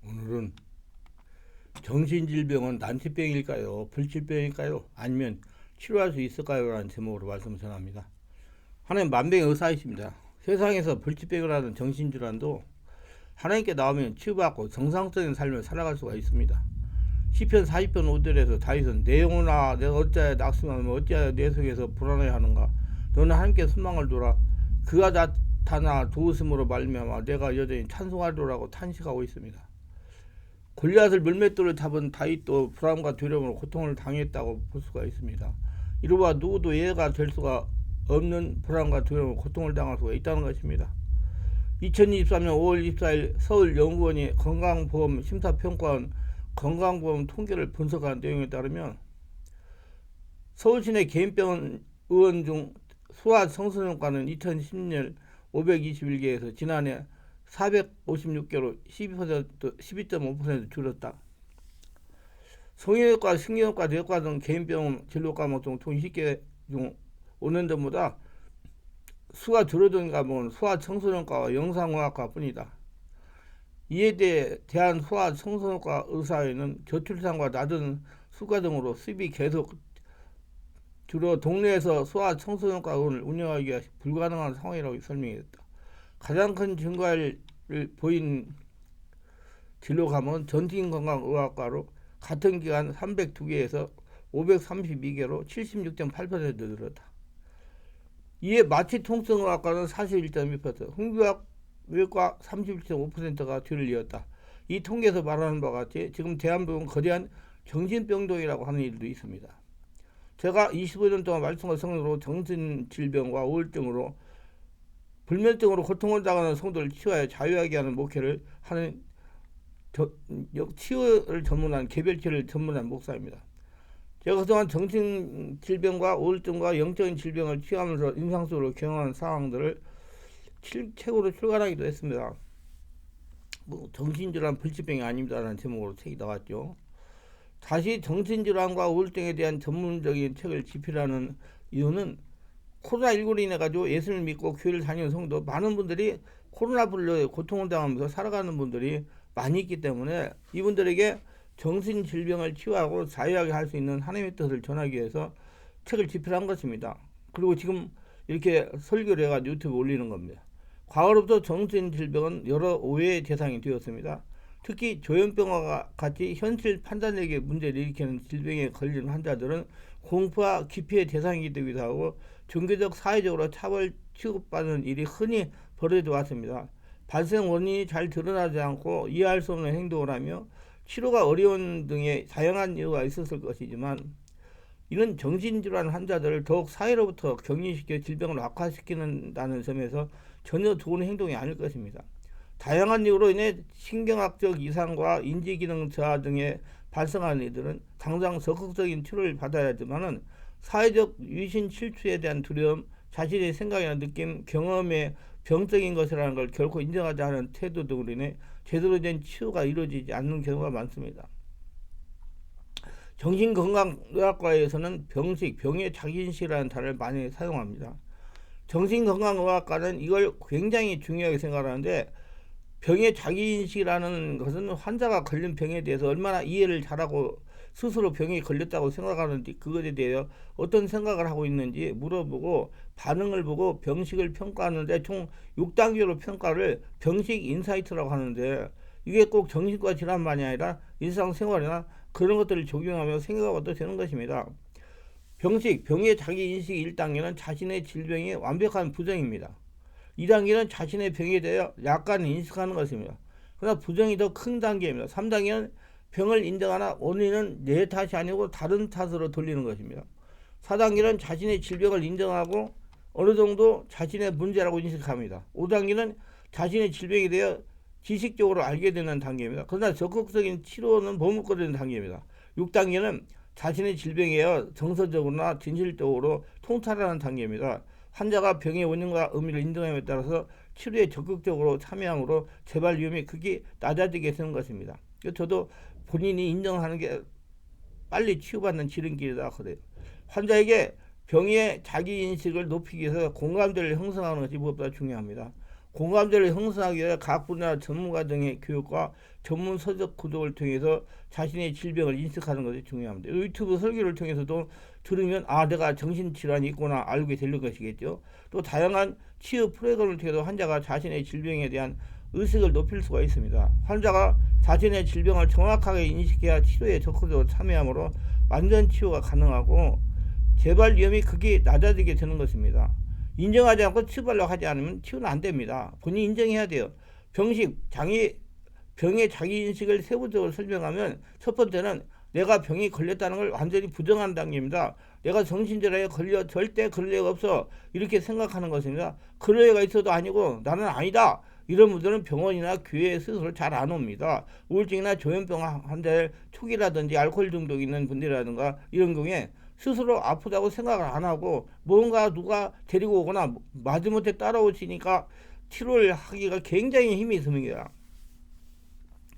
오늘은 정신질병은 난치병일까요? 불치병일까요? 아니면 치료할 수 있을까요? 라는 제목으로 말씀을 전합니다. 하나님 만병의 의사이십니다. 세상에서 불치병이라는 정신질환도 하나님께 나오면 치유받고 정상적인 삶을 살아갈 수가 있습니다. 시편 40편 5절에서 다윗은 내 영혼아 내가 어찌하여 낙심하며 어찌하여 내 속에서 불안해 하는가. 너는 하나님께 소망을 두라. 그가 나타나 도우심으로 말미암아 내가 여전히 찬송하리라고 탄식하고 있습니다. 골리앗을 물맷돌을 잡은 다윗도 불안과 두려움으로 고통을 당했다고 볼 수가 있습니다. 이로와 누구도 예가 될 수가 없는 불안과 두려움으로 고통을 당할 수가 있다는 것입니다. 2023년 5월 24일 서울연구원이 건강보험 심사평가원 건강보험 통계를 분석한 내용에 따르면 서울시내 개인병원 의원 중 소아청소년과는 2010년 521개에서 지난해 456개로 12.5% 줄었다. 성형외과, 신경외과, 내과 등 개인병원 진료 과목 중 총 20개 중 5년 전보다 수가 줄어든 과목은 소아청소년과와 영상의학과 뿐이다. 이에 대해 대한소아청소년과 의사회는 저출산과 낮은 수가 등으로 수입이 계속 줄어 동네에서 소아청소년과를 운영하기가 불가능한 상황이라고 설명했다. 가장 큰 증가를 보인 진료 과목은 전신건강의학과로 같은 기간 302개에서 532개로 76.8% 늘었다. 이에 마취통증의학과는 41.2%, 흉부외과 31.5%가 뒤를 이었다. 이 통계에서 말하는 바와 같이 지금 대한민국은 거대한 정신병동이라고 하는 일도 있습니다. 제가 25년 동안 말씀과 성령으로 정신질병과 우울증으로 불면증으로 고통을 당하는 성도를 치유하여 자유하게 하는 목회를 하는 치유를 전문한 개별치료를 전문한 목사입니다. 제가 그동안 정신질병과 우울증과 영적인 질병을 치유하면서 임상 속으로 경험한 상황들을 책으로 출간하기도 했습니다. 정신질환 불치병이 아닙니다라는 제목으로 책이 나왔죠. 다시 정신질환과 우울증에 대한 전문적인 책을 집필하는 이유는 코로나19로 인해 가지고 예수를 믿고 교회를 다니는 성도 많은 분들이 코로나19로 고통을 당하면서 살아가는 분들이 많이 있기 때문에 이분들에게 정신질병을 치유하고 자유하게 할 수 있는 하나님의 뜻을 전하기 위해서 책을 집필한 것입니다. 그리고 지금 이렇게 설교를 해가지고 유튜브에 올리는 겁니다. 과거로부터 정신질병은 여러 오해의 대상이 되었습니다. 특히 조현병과 같이 현실 판단력의 문제를 일으키는 질병에 걸린 환자들은 공포와 기피의 대상이 되기도 하고 종교적 사회적으로 차별 취급받는 일이 흔히 벌어져 왔습니다. 발생 원인이 잘 드러나지 않고 이해할 수 없는 행동을 하며 치료가 어려운 등의 다양한 이유가 있었을 것이지만 이는 정신질환 환자들을 더욱 사회로부터 격리시켜 질병을 악화시키는다는 점에서 전혀 좋은 행동이 아닐 것입니다. 다양한 이유로 인해 신경학적 이상과 인지기능 저하 등의 발생하는 이들은 당장 적극적인 치료를 받아야 하지만 사회적 위신 실추에 대한 두려움, 자신의 생각이나 느낌, 경험의 병적인 것이라는 걸 결코 인정하지 않은 태도 등으로 인해 제대로 된 치유가 이루어지지 않는 경우가 많습니다. 정신건강의학과에서는 병식, 병의 자기인식이라는 단어를 많이 사용합니다. 정신건강의학과는 이걸 굉장히 중요하게 생각하는데 병의 자기인식이라는 것은 환자가 걸린 병에 대해서 얼마나 이해를 잘하고 스스로 병이 걸렸다고 생각하는지 그것에 대해 어떤 생각을 하고 있는지 물어보고 반응을 보고 병식을 평가하는데 총 6단계로 평가를 병식 인사이트라고 하는데 이게 꼭 정신과 질환만이 아니라 일상생활이나 그런 것들을 적용하며 생각하고도 되는 것입니다. 병식, 병의 자기인식 1단계는 자신의 질병의 완벽한 부정입니다. 2단계는 자신의 병에 대해 약간 인식하는 것입니다. 그러나 부정이 더 큰 단계입니다. 3단계는 병을 인정하나 원인은 내 탓이 아니고 다른 탓으로 돌리는 것입니다. 4단계는 자신의 질병을 인정하고 어느 정도 자신의 문제라고 인식합니다. 5단계는 자신의 질병에 대해 지식적으로 알게 되는 단계입니다. 그러나 적극적인 치료는 머뭇거리는 단계입니다. 6단계는 자신의 질병에 정서적으로나 진실적으로 통찰하는 단계입니다. 환자가 병의 원인과 의미를 인정함에 따라서 치료에 적극적으로 참여함으로 재발 위험이 극히 낮아지게 되는 것입니다. 저도 본인이 인정하는 게 빨리 치유받는 지름길이다 그래요. 환자에게 병의 자기인식을 높이기 위해서 공감대를 형성하는 것이 무엇보다 중요합니다. 공감대를 형성하기 위해 각 분야 전문가 등의 교육과 전문 서적 구독을 통해서 자신의 질병을 인식하는 것이 중요합니다. 유튜브 설교를 통해서도 들으면 내가 정신질환이 있구나 알게 되는 것이겠죠. 또 다양한 치유 프로그램을 통해서 환자가 자신의 질병에 대한 의식을 높일 수가 있습니다. 환자가 자신의 질병을 정확하게 인식해야 치료에 적극적으로 참여하므로 완전 치유가 가능하고 재발 위험이 극히 낮아지게 되는 것입니다. 인정하지 않고 치료하려고 하지 않으면 치유는 안 됩니다. 본인이 인정해야 돼요. 병의 자기인식을 세부적으로 설명하면 첫 번째는 내가 병이 걸렸다는 걸 완전히 부정하는 단계입니다. 내가 정신질환에 걸려 절대 그럴 리가 없어 이렇게 생각하는 것입니다. 그럴 리가 있어도 아니고 나는 아니다. 이런 분들은 병원이나 교회에 스스로 잘 안 옵니다. 우울증이나 조현병 환자의 초기라든지 알코올 중독 있는 분들이라든가 이런 경우에 스스로 아프다고 생각을 안 하고 뭔가 누가 데리고 오거나 마지못해 따라오시니까 치료를 하기가 굉장히 힘이 듭니다.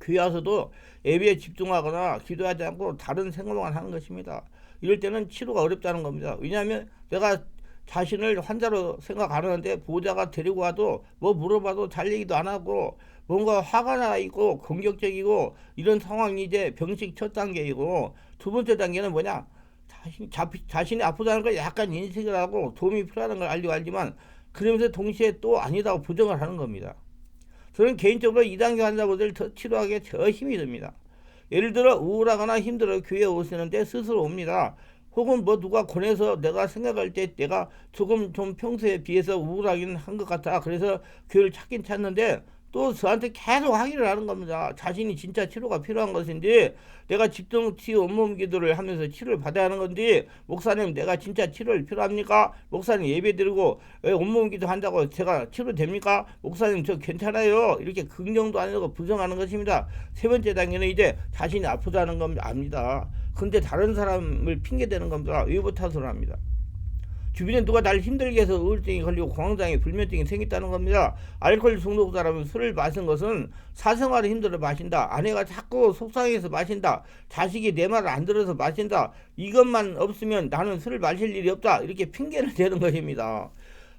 교회 와서도 예배에 집중하거나 기도하지 않고 다른 생각만 하는 것입니다. 이럴 때는 치료가 어렵다는 겁니다. 왜냐하면 내가 자신을 환자로 생각 안 하는데 보호자가 데리고 와도 뭐 물어봐도 잘 얘기도 안 하고 뭔가 화가 나 있고 공격적이고 이런 상황이 이제 병식 첫 단계이고 두 번째 단계는 뭐냐? 자신이 아프다는 걸 약간 인식을 하고 도움이 필요하다는 걸 알지만 그러면서 동시에 또 아니다고 부정을 하는 겁니다. 저는 개인적으로 2단계 환자분들 더 치료하기에 저 힘이 듭니다. 예를 들어 우울하거나 힘들어 교회에 오시는데 스스로 옵니다. 혹은 뭐 누가 권해서 내가 생각할 때 내가 조금 좀 평소에 비해서 우울하긴 한 것 같아. 그래서 교회를 찾긴 찾는데 또 저한테 계속 항의를 하는 겁니다. 자신이 진짜 치료가 필요한 것인지 내가 집중 치유 온몸 기도를 하면서 치료를 받아야 하는 건지 목사님 내가 진짜 치료를 필요합니까? 목사님 예배 드리고 온몸 기도 한다고 제가 치료됩니까? 목사님 저 괜찮아요. 이렇게 긍정도 아니고 부정하는 것입니다. 세 번째 단계는 이제 자신이 아프다는 건 압니다. 근데 다른 사람을 핑계대는 겁니다. 외부 탓을 합니다. 주변에 누가 날 힘들게 해서 우울증이 걸리고 공황장애 불면증이 생겼다는 겁니다. 알코올 중독자라면 술을 마신 것은 사생활에 힘들어 마신다. 아내가 자꾸 속상해서 마신다. 자식이 내 말을 안 들어서 마신다. 이것만 없으면 나는 술을 마실 일이 없다. 이렇게 핑계를 대는 것입니다.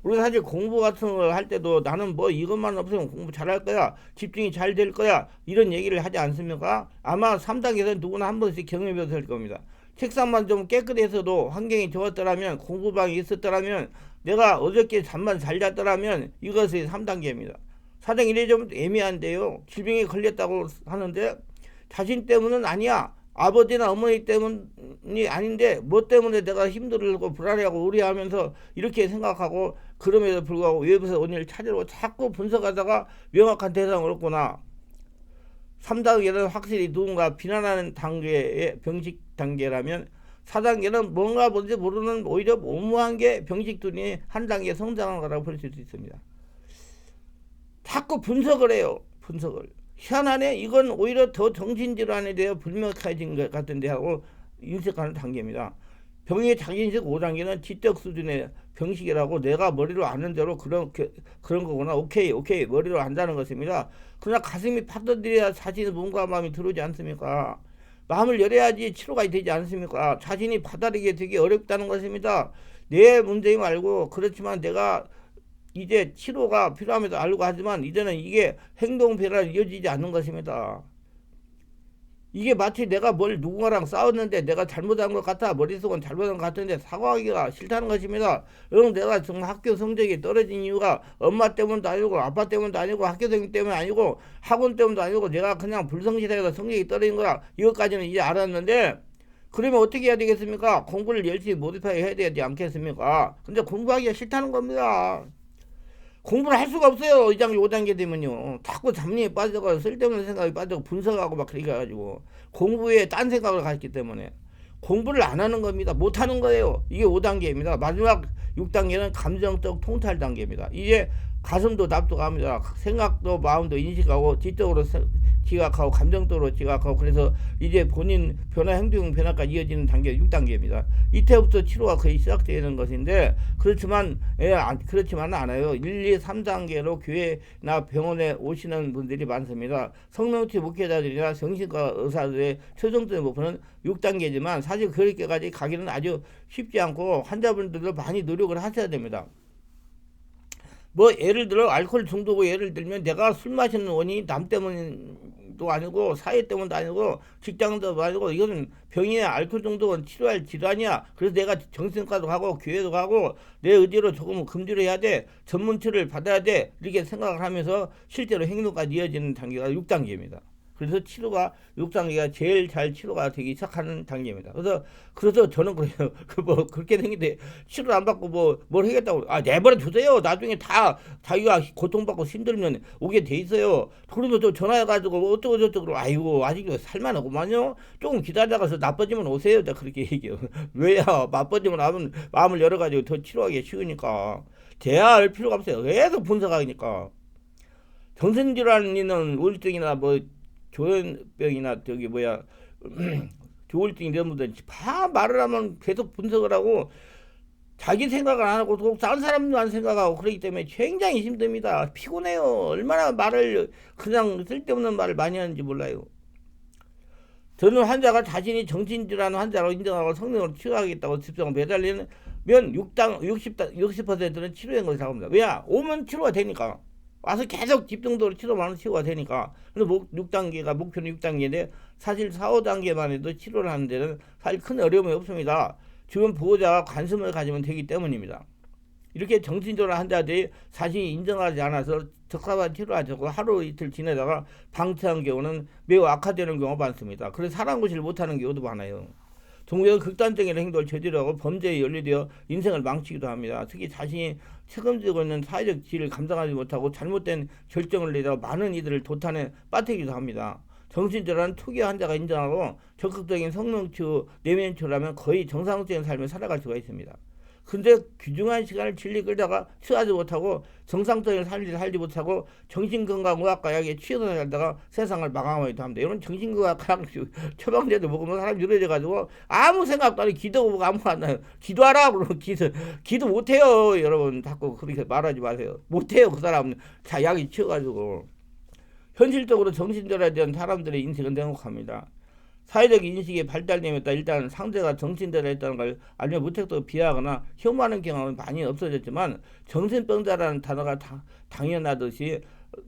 우리 사실 공부 같은 걸 할 때도 나는 뭐 이것만 없으면 공부 잘할 거야. 집중이 잘 될 거야. 이런 얘기를 하지 않습니까? 아마 3단계에서 누구나 한 번씩 경험해봤을 겁니다. 책상만 좀 깨끗해서도 환경이 좋았더라면 공부방이 있었더라면 내가 어저께 잠만 잘 잤더라면 이것이 3단계입니다. 사정 이래 좀 애매한데요. 질병에 걸렸다고 하는데 자신 때문은 아니야. 아버지나 어머니 때문이 아닌데 뭐 때문에 내가 힘들고 불안해하고 우려하면서 이렇게 생각하고 그럼에도 불구하고 외부에서 원인을 찾으려고 자꾸 분석하다가 명확한 대상을 얻구나. 3단계는 확실히 누군가 비난하는 단계의 병식 단계라면 4단계는 뭔지 모르는 오히려 오무한 게 병식들이 한 단계 성장한 거라고 볼 수 있습니다. 자꾸 분석을 해요. 분석을. 희한하네. 이건 오히려 더 정신질환에 대해 불명확해진 것 같은데 하고 인식하는 단계입니다. 병의 자기인식 5단계는 지적 수준의 병식이라고 내가 머리로 아는 대로 그런 거구나. 오케이 머리로 안다는 것입니다. 그러나 가슴이 파도들여야 자신의 몸과 마음이 들어오지 않습니까? 마음을 열어야지 치료가 되지 않습니까? 자신이 받아들이게 되게 어렵다는 것입니다. 내 문제임 알고 그렇지만 내가 이제 치료가 필요함에도 알고 하지만 이제는 이게 행동 변화로 이어지지 않는 것입니다. 이게 마치 내가 누군가랑 싸웠는데 내가 잘못한 것 같아 머릿속은 잘못한 것 같은데 사과하기가 싫다는 것입니다. 여러분 내가 정말 학교 성적이 떨어진 이유가 엄마 때문도 아니고 아빠 때문도 아니고 학교 선생님 때문에 아니고 학원 때문도 아니고 내가 그냥 불성실해서 성적이 떨어진 거야. 이것까지는 이제 알았는데 그러면 어떻게 해야 되겠습니까? 공부를 열심히 모디파이 해야 되지 않겠습니까? 근데 공부하기가 싫다는 겁니다. 공부를 할 수가 없어요. 2단계, 5단계 되면요. 자꾸 잡념에 빠져가지고 쓸데없는 생각이 빠져고 분석하고 막 그렇게 해가지고 공부에 딴 생각을 갔기 때문에 공부를 안 하는 겁니다. 못 하는 거예요. 이게 5단계입니다. 마지막 6단계는 감정적 통찰 단계입니다. 이제 가슴도 납득합니다. 생각도 마음도 인식하고 지적으로 지각하고 감정적으로 지각하고 그래서 이제 본인 변화 행동 변화까지 이어지는 단계 6단계입니다. 이때부터 치료가 거의 시작되는 것인데 그렇지만은 않아요. 1, 2, 3단계로 교회나 병원에 오시는 분들이 많습니다. 성명치 목회자들이나 정신과 의사들의 최종적인 목표는 6단계지만 사실 그렇게까지 가기는 아주 쉽지 않고 환자분들도 많이 노력을 하셔야 됩니다. 뭐 예를 들어 알코올 중독을 예를 들면 내가 술 마시는 원인이 남 때문도 아니고 사회 때문도 아니고 직장도 아니고 이거는 병이야. 알코올 중독은 치료할 질환이야. 그래서 내가 정신과도 가고 교회도 가고 내 의지로 조금 금지를 해야 돼. 전문 치료를 받아야 돼. 이렇게 생각을 하면서 실제로 행동까지 이어지는 단계가 6단계입니다. 그래서 치료가 6단계가 제일 잘 치료가 되기 시작하는 단계입니다. 그래서 저는 그래요. 뭐 그렇게 생긴데 치료 안 받고 뭘 하겠다고 내버려 두세요. 나중에 다 자기가 고통받고 힘들면 오게 돼 있어요. 그래도 저 전화해가지고 뭐 어쩌고 저쩌고 아이고 아직도 살만하고만요. 조금 기다려가서 나빠지면 오세요. 내가 그렇게 얘기해요. 왜야 나빠지면 마음을 열어가지고 더 치료하기 쉬우니까 대화할 필요가 없어요. 계속 분석하니까 정신질환이나 우울증이나 뭐 조현병이나 저기 뭐야 조울증 이런 분들 다 말을 하면 계속 분석을 하고 자기 생각을 안 하고 또 다른 사람만 생각하고 그러기 때문에 굉장히 힘듭니다. 피곤해요. 얼마나 말을 그냥 쓸데없는 말을 많이 하는지 몰라요. 저는 환자가 자신이 정신질환 환자로 인정하고 성능으로 치료하겠다고 집중을 매달리면 60%는 치료된 것을 잡습니다. 왜야? 오면 치료가 되니까. 와서 계속 집중적으로 치료만 치료가 되니까. 그래서 6단계가 목표는 6단계인데 사실 4, 5단계만 해도 치료를 하는 데는 사실 큰 어려움이 없습니다. 주변 보호자가 관심을 가지면 되기 때문입니다. 이렇게 정신질환 환자들이 자신이 인정하지 않아서 적합한 치료를 하고 하루 이틀 지내다가 방치한 경우는 매우 악화되는 경우가 많습니다. 그래서 사람 구실을 못하는 경우도 많아요. 종교는 극단적인 행동을 저지르고 범죄에 연루되어 인생을 망치기도 합니다. 특히 자신이 책임지고 있는 사회적 지위를 감당하지 못하고 잘못된 결정을 내다가 많은 이들을 도탄에 빠뜨리기도 합니다. 정신질환 초기 환자가 인정하고 적극적인 성능치유, 내면치유라면 거의 정상적인 삶을 살아갈 수가 있습니다. 근데 귀중한 시간을 진리 끌다가 치유하지 못하고 정상적인 삶을 살지 못하고 정신건강의학과 약에 취해서 살다가 세상을 마감하기도 합니다. 이런 정신건강의학 처방제도 먹으면 사람이 유해져가지고 아무 생각도 안 해. 기도하고 뭐고 아무 안 나요. 기도하라 그러면 기도 못해요. 여러분 자꾸 그렇게 말하지 마세요. 못해요. 그 사람은 자 약이 취해가지고. 현실적으로 정신질환에 대한 사람들의 인식은 냉혹합니다. 사회적 인식이 발달되면 일단 상대가 정신질환에 있다는 걸 알면 무턱대고 비하하거나 혐오하는 경우는 많이 없어졌지만 정신병자라는 단어가 당연하듯이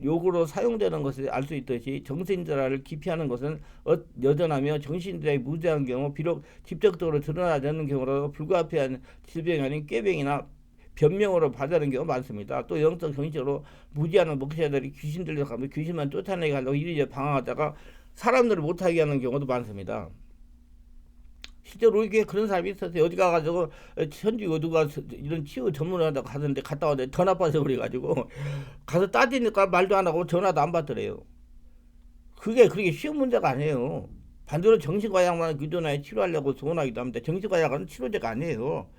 욕으로 사용되는 것을 알 수 있듯이 정신질환을 기피하는 것은 여전하며 정신질환이 무죄한 경우 비록 직접적으로 드러나지 않는 경우라도 불가피한 질병이 아닌 꾀병이나 변명으로 받아들이는 경우가 많습니다. 또 영적 정신적으로 무지하는 목사들이 귀신 들려가면 귀신만 쫓아내게 하려고 이리저리 방황하다가 사람들을 못하게 하는 경우도 많습니다. 실제로 이게 그런 사람이 있었어요. 어디 가가지고 현지 어디가 이런 치유 전문하다고 가는데 갔다 왔는데 더 나빠져 그래가지고 가서 따지니까 말도 안 하고 전화도 안 받더래요. 그게 그렇게 쉬운 문제가 아니에요. 반대로 정신과약만 기존에 치료하려고 소원하기도 합니다. 정신과약은 치료제가 아니에요.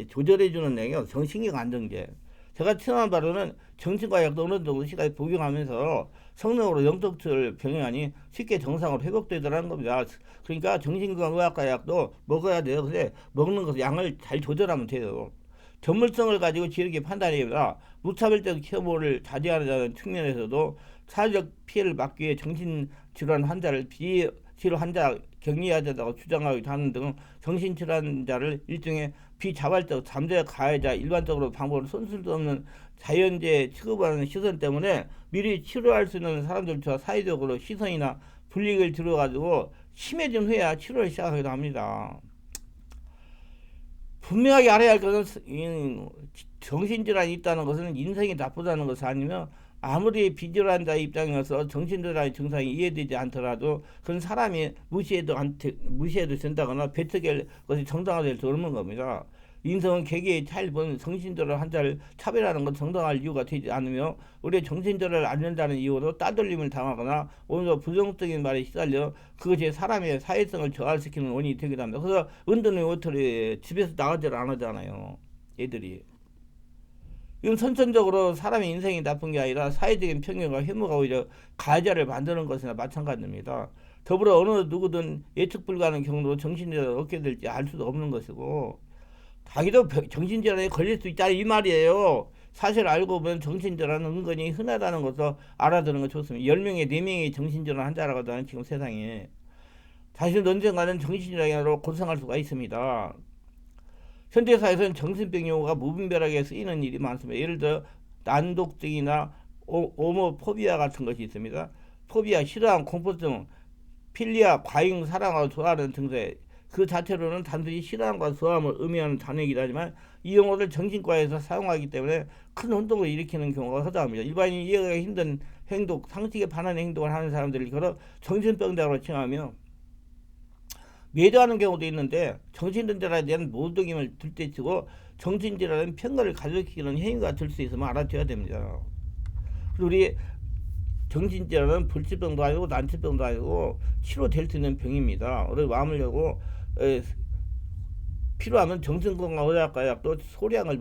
조절해주는 내용, 정신기가 안정제. 제가 체험한 바로는 정신과 약도 어느 정도 시간에 복용하면서 성능으로 영적을 병행하니 쉽게 정상으로 회복되더라는 겁니다. 그러니까 정신건강의학과 약도 먹어야 돼요. 근데 먹는 것을 양을 잘 조절하면 돼요. 전문성을 가지고 지르게 판단해야 무차별적 혐오를 자제하는 측면에서도 사회적 피해를 막기 위해 정신질환 환자를 비치료 환자 격리하자고 주장하기도 하는 등 정신질환자를 일종의 비자발적 잠재 가해자 일반적으로 방법을 손쓸 수 없는 자연재해 취급하는 시선 때문에 미리 치료할 수 있는 사람들과 사회적으로 시선이나 불이익을 들어가지고 심해진 후에야 치료를 시작하기도 합니다. 분명하게 알아야 할 것은 정신질환이 있다는 것은 인생이 나쁘다는 것이 아니며 아무리 비질환자의 입장에서 정신질환의 증상이 이해되지 않더라도 그런 사람이 무시해도 된다거나 배척할 것이 정당화될 수 없는 겁니다. 인성은 개개의 차이본 정신질환 환자를 차별하는 건 정당할 이유가 되지 않으며 우리 정신질환을 앓는다는 이유로 따돌림을 당하거나 오히려 부정적인 말에 시달려 그것이 사람의 사회성을 저하시키는 원인이 되기도 합니다. 그래서 은둔의 오토리 집에서 나가지를 안 하잖아요. 애들이. 이건 선천적으로 사람의 인생이 나쁜 게 아니라 사회적인 편견과 혐오가 오히려 가해자를 만드는 것이나 마찬가지입니다. 더불어 어느 누구든 예측 불가하는 경로로 정신질환을 얻게 될지 알 수도 없는 것이고 자기도 정신질환에 걸릴 수 있다 이 말이에요. 사실 알고 보면 정신질환은 은근히 흔하다는 것을 알아두는 건 좋습니다. 10명에 4명이 정신질환 환자라고 하는 지금 세상에 자신은 언젠가는 정신질환으로 고생할 수가 있습니다. 현대사회에서는 정신병 용어가 무분별하게 쓰이는 일이 많습니다. 예를 들어 난독증이나 오모포비아 같은 것이 있습니다. 포비아, 싫어함, 공포증, 필리아, 과잉 사랑하고 좋아하는 증세. 그 자체로는 단순히 싫어함과 좋아함을 의미하는 단어이긴 하지만 이 용어를 정신과에서 사용하기 때문에 큰 혼동을 일으키는 경우가 허다합니다. 일반인이 이해하기 힘든 행동, 상식에 반하는 행동을 하는 사람들을 걸어 정신병자로 칭하며 매도하는 경우도 있는데 정신질환에 대한 모독임을 둘째치고 정신질환은 편견을 가져키는 행위가 될 수 있음을 알아둬야 됩니다. 그리고 우리 정신질환은 불치병도 아니고 난치병도 아니고 치료될 수 있는 병입니다. 우리 마음을 열고 필요하면 정신건강의학과 약도 소량을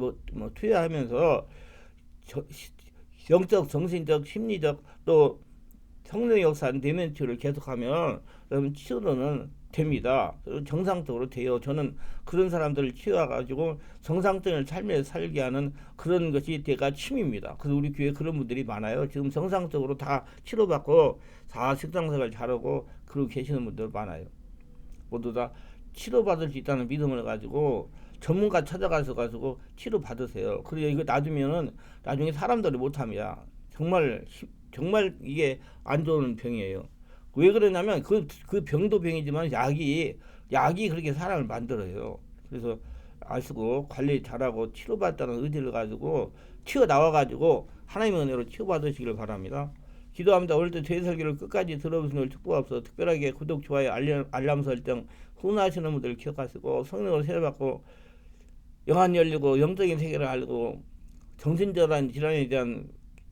투여하면서 영적, 정신적, 심리적 또 성령 역사 내면 치료를 계속하면 그러면 치료는 됩니다. 정상적으로 돼요. 저는 그런 사람들을 치료해가지고 정상적인 삶을 살게 하는 그런 것이 제가 취미입니다. 그래서 우리 교회 그런 분들이 많아요. 지금 정상적으로 다 치료받고 다 식상생활 잘하고 그러고 계시는 분들 많아요. 모두 다 치료받을 수 있다는 믿음을 가지고 전문가 찾아가서 가지고 치료받으세요. 그리고 이거 놔두면은 나중에 사람들이 못합니다. 정말 이게 안 좋은 병이에요. 왜 그러냐면 그 병도 병이지만 약이 그렇게 사람을 만들어요. 그래서 아시고 관리 잘하고 치료받다는 의지를 가지고 튀어나와가지고 하나님의 은혜로 치료받으시길 바랍니다. 기도합니다. 오늘 도 제설교를 끝까지 들어보시는 걸 축복합소서. 특별하게 구독, 좋아요, 알람 설정 후원하시는 분들 기억하시고 성령으로 세례받고 영안 열리고 영적인 세계를 알고 정신질환 질환에 대한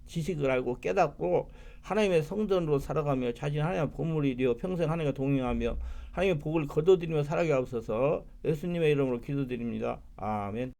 지식을 알고 깨닫고 하나님의 성전으로 살아가며 자신 하나님의 보물이 되어 평생 하나님과 동행하며 하나님의 복을 거둬들이며 살아가게 하옵소서. 예수님의 이름으로 기도드립니다. 아멘.